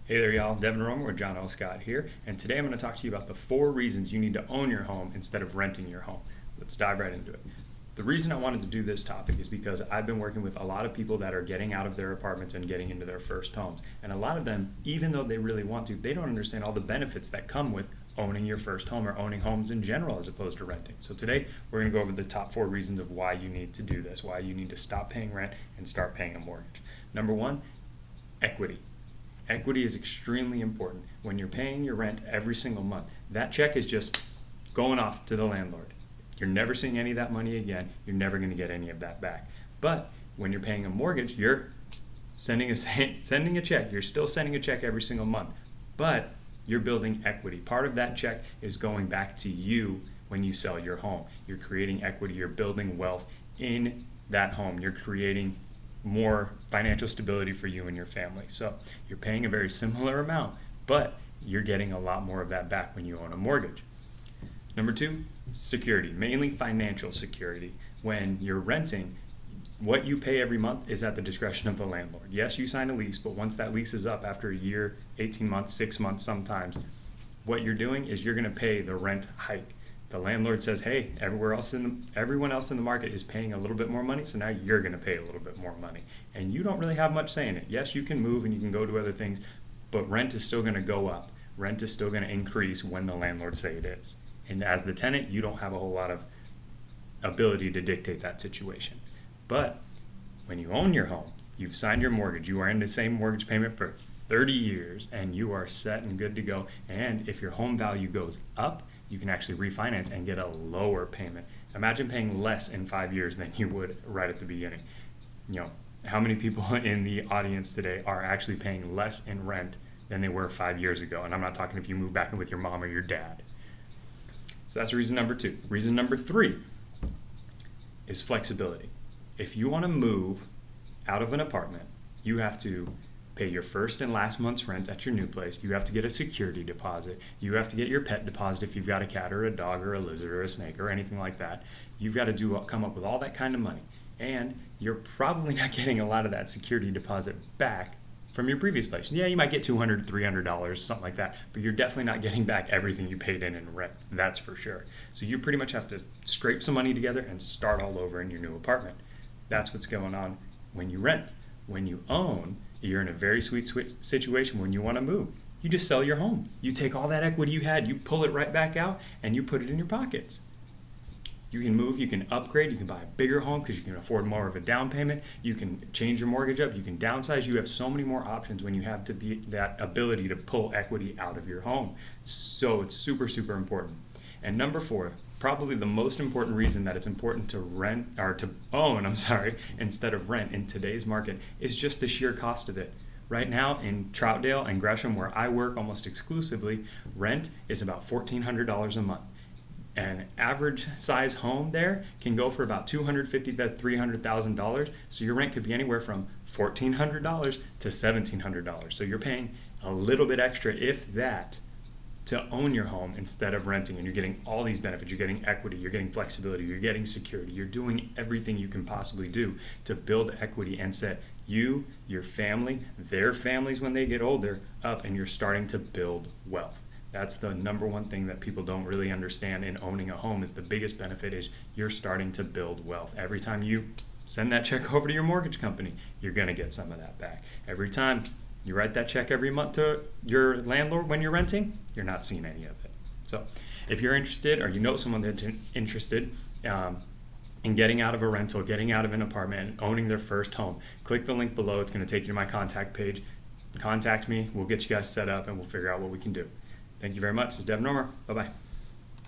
Hey there, y'all. Devon Roemer with John L. Scott here, and today I'm going to talk to you about the 4 reasons you need to own your home instead of renting your home. Let's dive right into it. The reason I wanted to do this topic is because I've been working with a lot of people that are getting out of their apartments and getting into their first homes. And a lot of them, even though they really want to, they don't understand all the benefits that come with owning your first home or owning homes in general as opposed to renting. So today we're going to go over the top 4 reasons of why you need to do this, why you need to stop paying rent and start paying a mortgage. Number 1, equity. Equity is extremely important. When you're paying your rent every single month, that check is just going off to the landlord. You're never seeing any of that money again. You're never going to get any of that back. But when you're paying a mortgage, you're sending a check. You're still sending a check every single month, but you're building equity. Part of that check is going back to you when you sell your home. You're creating equity. You're building wealth in that home. You're creating more financial stability for you and your family. So you're paying a very similar amount, but you're getting a lot more of that back when you own a mortgage. Number 2, security, mainly financial security. When you're renting, what you pay every month is at the discretion of the landlord. Yes, you sign a lease, but once that lease is up after a year, 18 months, 6 months sometimes, what you're doing is you're going to pay the rent hike. The landlord says, hey, everyone else in the market is paying a little bit more money, so now you're going to pay a little bit more money. And you don't really have much say in it. Yes, you can move and you can go to other things, but rent is still going to go up. Rent is still going to increase when the landlord say it is. And as the tenant, you don't have a whole lot of ability to dictate that situation. But when you own your home, you've signed your mortgage, you are in the same mortgage payment for 30 years, and you are set and good to go. And if your home value goes up, you can actually refinance and get a lower payment. Imagine paying less in 5 years than you would right at the beginning. You know, how many people in the audience today are actually paying less in rent than they were 5 years ago? And I'm not talking if you move back in with your mom or your dad. So that's reason number 2. Reason number 3 is flexibility. If you want to move out of an apartment, you have to pay your first and last month's rent at your new place. You have to get a security deposit. You have to get your pet deposit if you've got a cat or a dog or a lizard or a snake or anything like that. You've got to come up with all that kind of money. And you're probably not getting a lot of that security deposit back from your previous place. Yeah, you might get $200, $300, something like that, but you're definitely not getting back everything you paid in rent. That's for sure. So you pretty much have to scrape some money together and start all over in your new apartment. That's what's going on when you rent. When you own, you're in a very sweet situation when you want to move. You just sell your home. You take all that equity you had, you pull it right back out, and you put it in your pockets. You can move, you can upgrade, you can buy a bigger home because you can afford more of a down payment. You can change your mortgage up, you can downsize. You have so many more options when you have that ability to pull equity out of your home. So it's super, super important. And number 4, probably the most important reason that it's important to own instead of rent in today's market is just the sheer cost of it. Right now in Troutdale and Gresham, where I work almost exclusively, rent is about $1,400 a month. An average size home there can go for about $250,000 to $300,000. So your rent could be anywhere from $1,400 to $1,700. So you're paying a little bit extra, if that, to own your home instead of renting, and you're getting all these benefits. You're getting equity, you're getting flexibility, you're getting security, you're doing everything you can possibly do to build equity and set you, your family, their families when they get older up, and you're starting to build wealth. That's the number 1 thing that people don't really understand in owning a home. Is the biggest benefit is you're starting to build wealth. Every time you send that check over to your mortgage company, you're going to get some of that back. Every time you write that check every month to your landlord when you're renting, you're not seeing any of it. So if you're interested, or you know someone that's interested in getting out of a rental, getting out of an apartment, and owning their first home, click the link below. It's going to take you to my contact page. Contact me. We'll get you guys set up, and we'll figure out what we can do. Thank you very much. This is Devon Roemer. Bye-bye.